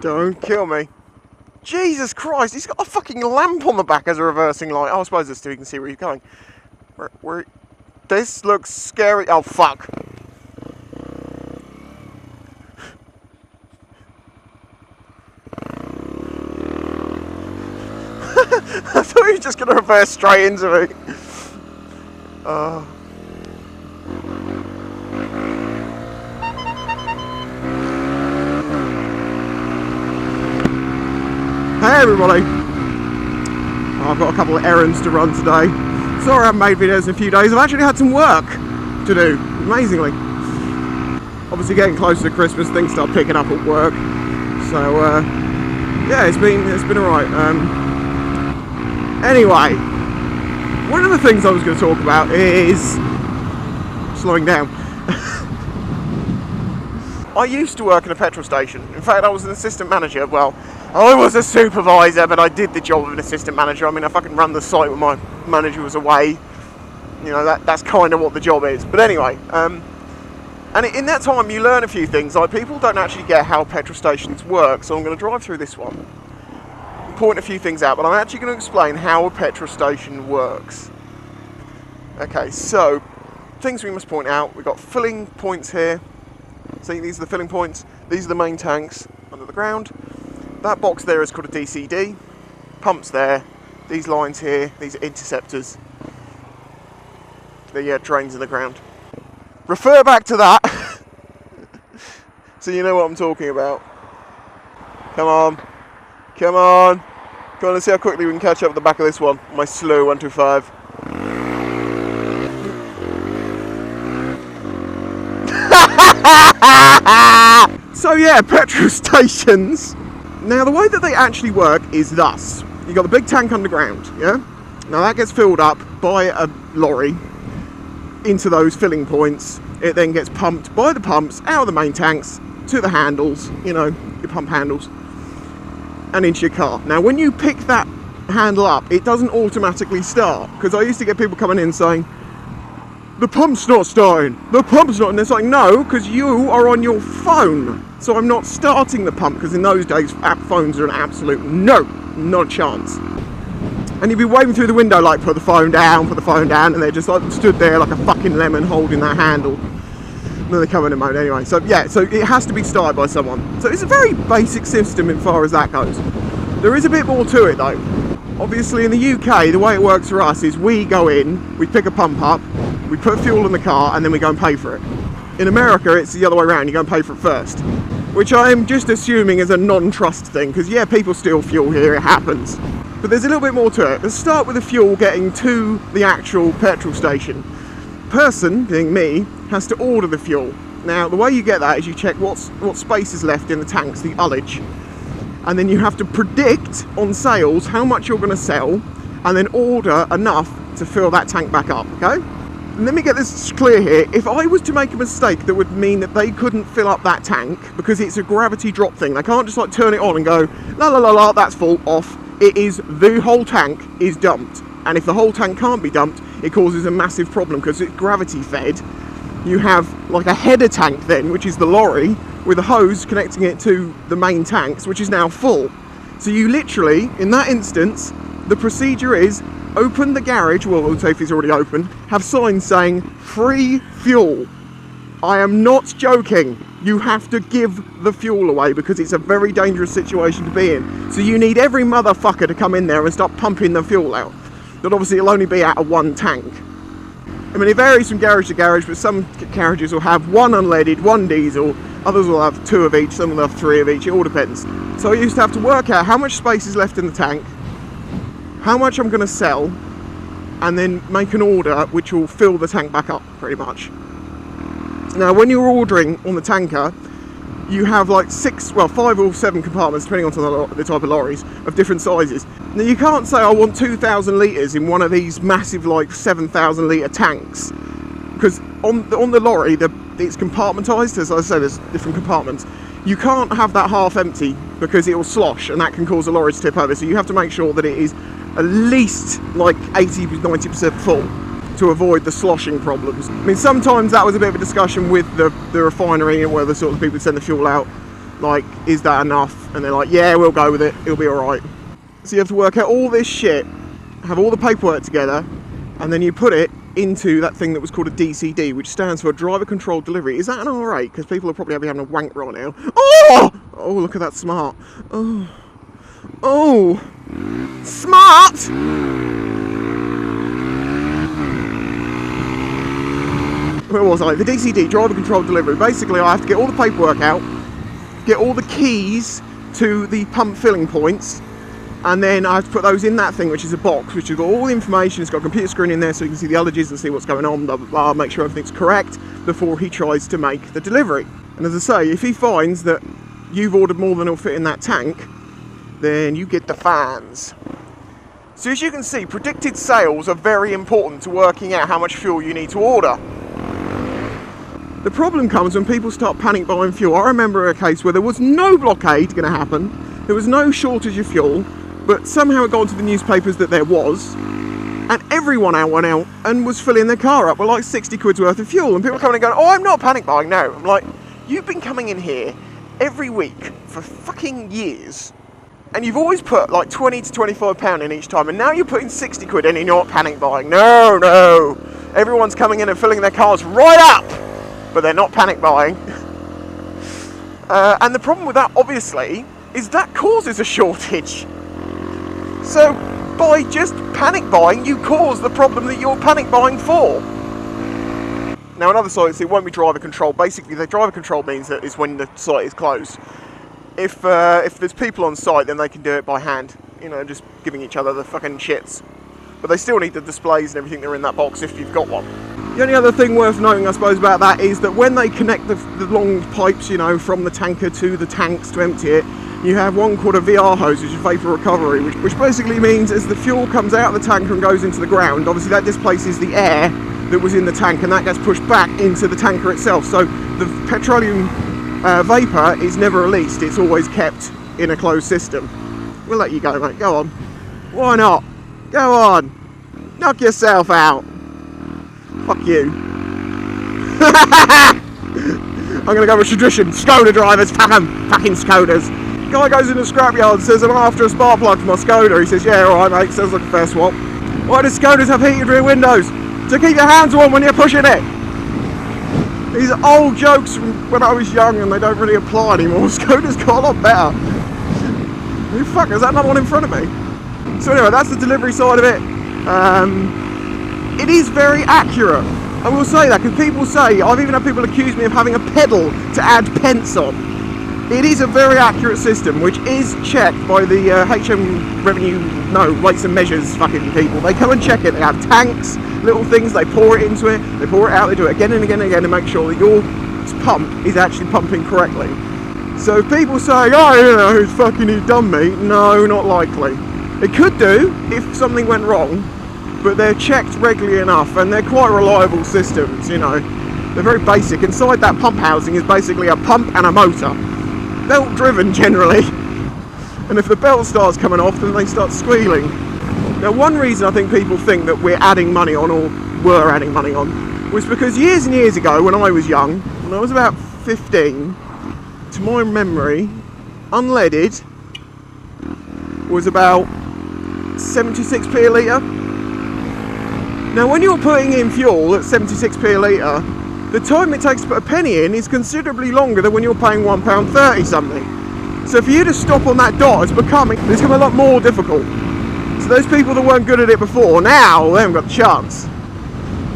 Don't kill me. Jesus Christ, he's got a fucking lamp on the back as a reversing light. Oh, I suppose it's so you can see where he's going. Where, this looks scary. Oh, fuck. I thought he was just going to reverse straight into me. Hey everybody. I've got a couple of errands to run today. Sorry I haven't made videos in a few days. I've actually had some work to do, amazingly. Obviously getting closer to Christmas, things start picking up at work. So yeah, it's been alright. Anyway, one of the things I was going to talk about is slowing down. I used to work in a petrol station. In fact, I was an assistant manager. Well, I was a supervisor, but I did the job of an assistant manager. I mean, I fucking ran the site when my manager was away. You know, that's kind of what the job is. But anyway, and in that time you learn a few things. Like, people don't actually get how petrol stations work, so I'm going to drive through this one, point a few things out, but I'm actually going to explain how a petrol station works. Okay, so things we must point out. We've got filling points here. See, these are the filling points. These are the main tanks under the ground. That box there is called a DCD. Pumps there. These lines here, these are interceptors. The drains in the ground. Refer back to that so you know what I'm talking about. Come on. Come on. Come on, let's see how quickly we can catch up at the back of this one. My slow 125. So yeah, petrol stations. Now the way that they actually work is thus. You've got the big tank underground, yeah? Now that gets filled up by a lorry into those filling points. It then gets pumped by the pumps out of the main tanks to the handles, you know, your pump handles, and into your car. Now when you pick that handle up, it doesn't automatically start, because I used to get people coming in saying, the pump's not starting, the pump's not, and it's like, no, because you are on your phone, so I'm not starting the pump, because in those days phones are an absolute no, not a chance. And you'd be waving through the window like, put the phone down, and they're just like stood there like a fucking lemon holding that handle. And then they come in mode anyway. So yeah, so it has to be started by someone. So it's a very basic system as far as that goes. There is a bit more to it though. Obviously in the UK, the way it works for us is we go in, we pick a pump up, we put fuel in the car, and then we go and pay for it. In America, it's the other way around, you go and pay for it first. Which I'm just assuming is a non-trust thing, because yeah, people steal fuel here, it happens. But there's a little bit more to it. Let's start with the fuel getting to the actual petrol station. Person, being me, has to order the fuel. Now, the way you get that is you check what space is left in the tanks, the ullage. And then you have to predict on sales how much you're going to sell, and then order enough to fill that tank back up, okay? And let me get this clear here. If I was to make a mistake that would mean that they couldn't fill up that tank, because it's a gravity drop thing, they can't just like turn it on and go, la la la la, that's full, off. It is, the whole tank is dumped. And if the whole tank can't be dumped, it causes a massive problem because it's gravity fed. You have like a header tank then, which is the lorry, with a hose connecting it to the main tanks, which is now full. So you literally, in that instance, the procedure is open the garage, well, we'll say if it's already open, have signs saying free fuel. I am not joking. You have to give the fuel away because it's a very dangerous situation to be in. So you need every motherfucker to come in there and start pumping the fuel out. But obviously it'll only be out of one tank. I mean, it varies from garage to garage, but some garages will have one unleaded, one diesel, others will have two of each, some will have three of each, it all depends. So I used to have to work out how much space is left in the tank, how much I'm going to sell, and then make an order which will fill the tank back up, pretty much. Now, when you're ordering on the tanker, you have like 5 or 7 compartments, depending on the type of lorries, of different sizes. Now, you can't say, I want 2,000 litres in one of these massive, like, 7,000 litre tanks. Because on the lorry, it's compartmentised, as I say, there's different compartments. You can't have that half empty because it will slosh, and that can cause the lorry to tip over. So you have to make sure that it is at least like 80-90% full to avoid the sloshing problems. I mean, sometimes that was a bit of a discussion with the refinery and where the sort of people send the fuel out. Like, is that enough? And they're like, yeah, we'll go with it, it'll be alright. So you have to work out all this shit, have all the paperwork together, and then you put it into that thing that was called a DCD, which stands for Driver Controlled Delivery. Is that an R8? Because people are probably having a wank right now. Oh! Oh, look at that smart. Oh. Oh! Smart! Where was I? The DCD, Driver Controlled Delivery. Basically, I have to get all the paperwork out, get all the keys to the pump filling points, and then I have to put those in that thing, which is a box, which has got all the information. It's got a computer screen in there so you can see the allergies and see what's going on, blah, blah, blah, make sure everything's correct before he tries to make the delivery. And as I say, if he finds that you've ordered more than will fit in that tank, then you get the fines. So as you can see, predicted sales are very important to working out how much fuel you need to order. The problem comes when people start panic buying fuel. I remember a case where there was no blockade going to happen, there was no shortage of fuel, but somehow it got into the newspapers that there was, and everyone went out and was filling their car up with like 60 quid's worth of fuel, and people coming and going, oh, I'm not panic buying, no. I'm like, you've been coming in here every week for fucking years, and you've always put like 20 to 25 pound in each time, and now you're putting 60 quid in and you're not panic buying. No, no. Everyone's coming in and filling their cars right up, but they're not panic buying. And the problem with that, obviously, is that causes a shortage. So by just panic buying, you cause the problem that you're panic buying for. Now on other sites, it won't be driver control. Basically, the driver control means that is when the site is closed. If there's people on site, then they can do it by hand. You know, just giving each other the fucking shits. But they still need the displays and everything that are in that box if you've got one. The only other thing worth noting, I suppose, about that is that when they connect the long pipes, you know, from the tanker to the tanks to empty it, you have one called a VR hose, which is vapor recovery, which basically means as the fuel comes out of the tanker and goes into the ground, obviously that displaces the air that was in the tank, and that gets pushed back into the tanker itself. So the petroleum vapor is never released, it's always kept in a closed system. We'll let you go, mate, go on. Why not? Go on. Knock yourself out. Fuck you. I'm gonna go with tradition. Skoda drivers, fuck 'em. Fucking Skodas. Guy goes in the scrapyard and says, I'm after a spark plug for my Skoda. He says, yeah, alright mate, sounds like a fair swap. Why do Skodas have heated rear windows? To keep your hands warm when you're pushing it. These are old jokes from when I was young and they don't really apply anymore. Skoda's got a lot better. Who the fuck, is that another one in front of me? So anyway, that's the delivery side of it. It is very accurate. I will say that, because people say, I've even had people accuse me of having a pedal to add pence on. It is a very accurate system, which is checked by the weights and measures fucking people. They come and check it. They have tanks, little things, they pour it into it, they pour it out, they do it again and again and again to make sure that your pump is actually pumping correctly. So if people say, oh, you know, who's fucking who done me? No, not likely. It could do if something went wrong, but they're checked regularly enough, and they're quite reliable systems, you know. They're very basic. Inside that pump housing is basically a pump and a motor. Belt driven generally. And if the belt starts coming off, then they start squealing. Now one reason I think people think that we're adding money on, or were adding money on, was because years and years ago when I was young, when I was about 15, to my memory, unleaded was about 76p a litre. Now when you're putting in fuel at 76p a litre, the time it takes to put a penny in is considerably longer than when you're paying £1.30 something. So for you to stop on that dot it's become a lot more difficult. So those people that weren't good at it before, now they haven't got the chance.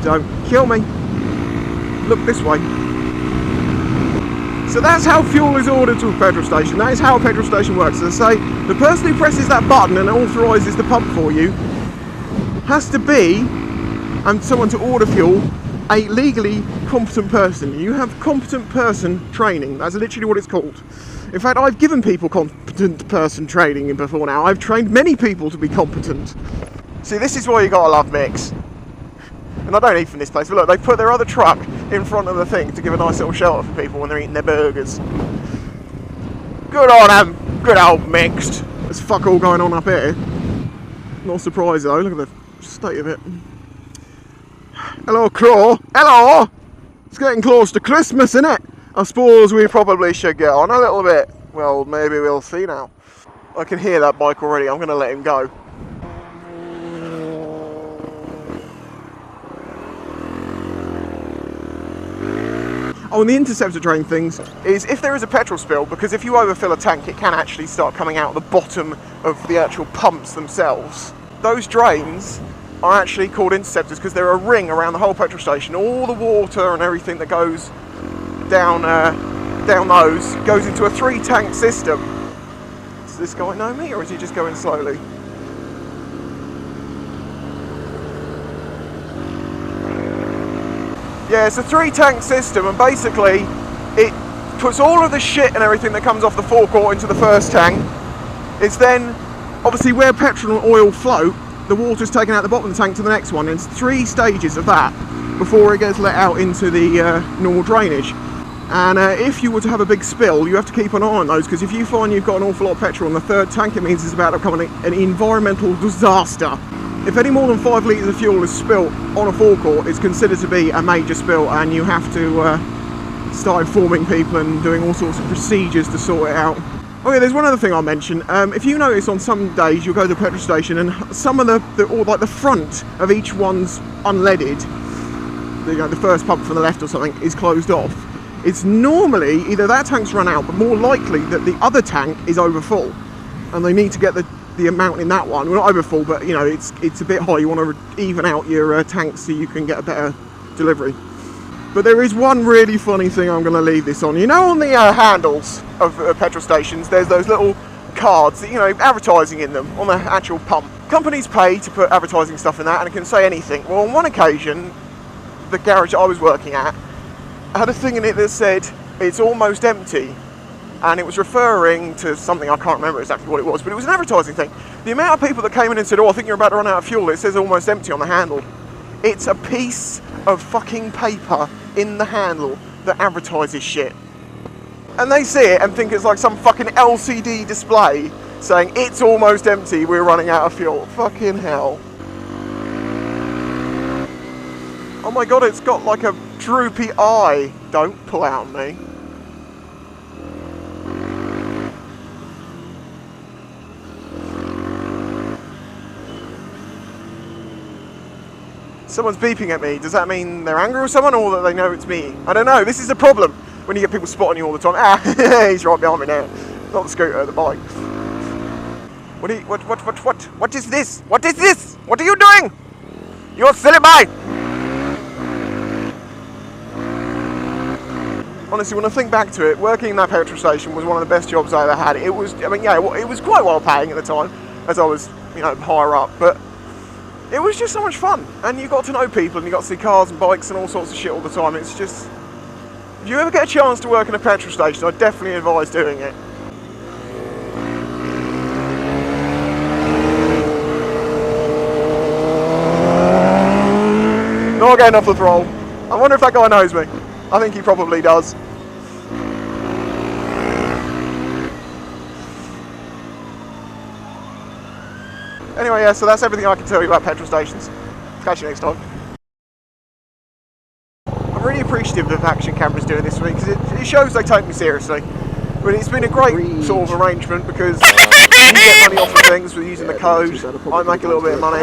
Don't kill me. Look this way. So that's how fuel is ordered to a petrol station. That is how a petrol station works. As I say, the person who presses that button and authorises the pump for you has to be, and someone to order fuel, a legally competent person. You have competent person training. That's literally what it's called. In fact, I've given people competent person training before now. I've trained many people to be competent. See, this is why you gotta love Mix. And I don't eat from this place, but look, they put their other truck in front of the thing to give a nice little shelter for people when they're eating their burgers. Good on them. Good old Mixed. There's fuck all going on up here. Not surprised though, look at the state of it. Hello, Crow. Hello! It's getting close to Christmas, isn't it? I suppose we probably should get on a little bit. Well, maybe we'll see now. I can hear that bike already. I'm going to let him go. Oh, and the interceptor drain things is if there is a petrol spill, because if you overfill a tank, it can actually start coming out the bottom of the actual pumps themselves. Those drains are actually called interceptors because they're a ring around the whole petrol station. All the water and everything that goes down those goes into a 3-tank system. Does this guy know me, or is he just going slowly? Yeah, it's a 3-tank system, and basically it puts all of the shit and everything that comes off the forecourt into the first tank. It's then, obviously where petrol and oil float, the water's taken out the bottom of the tank to the next one, and it's 3 stages of that before it gets let out into the normal drainage. And if you were to have a big spill, you have to keep an eye on those, because if you find you've got an awful lot of petrol in the 3rd tank, it means it's about to become an environmental disaster. If any more than 5 litres of fuel is spilt on a forecourt, it's considered to be a major spill, and you have to start informing people and doing all sorts of procedures to sort it out. Oh yeah, there's one other thing I'll mention. If you notice, on some days you'll go to the petrol station and some of the front of each one's unleaded, the first pump from the left or something, is closed off. It's normally either that tank's run out, but more likely that the other tank is overfull, and they need to get the amount in that one. Well, not overfull, but you know, it's a bit high. You want to even out your tanks so you can get a better delivery. But there is one really funny thing I'm going to leave this on. You know, on the handles of petrol stations, there's those little cards that, you know, advertising in them on the actual pump. Companies pay to put advertising stuff in that, and it can say anything. Well, on one occasion, the garage I was working at had a thing in it that said, "It's almost empty." And it was referring to something, I can't remember exactly what it was, but it was an advertising thing. The amount of people that came in and said, "Oh, I think you're about to run out of fuel," it says almost empty on the handle. It's a piece of fucking paper in the handle that advertises shit. And they see it and think it's like some fucking LCD display saying, "It's almost empty, we're running out of fuel." Fucking hell. Oh my god, it's got like a droopy eye. Don't pull out on me. Someone's beeping at me. Does that mean they're angry with someone, or that they know it's me? I don't know. This is a problem when you get people spotting you all the time. Ah, he's right behind me now. Not the scooter, the bike. What is this? What is this? What are you doing? You silly boy! Honestly, when I think back to it, working in that petrol station was one of the best jobs I ever had. It was, I mean, yeah, it was quite well paying at the time, as I was, you know, higher up, but it was just so much fun, and you got to know people, and you got to see cars and bikes and all sorts of shit all the time. It's just, if you ever get a chance to work in a petrol station, I definitely advise doing it. Not getting off the throttle. I wonder if that guy knows me. I think he probably does. Anyway, yeah, so that's everything I can tell you about petrol stations. Catch you next time. I'm really appreciative of Action Cameras doing this for me, because it shows they take me seriously. But it's been a great sort of arrangement, because you get money off of things with using the code. I make a little bit of money.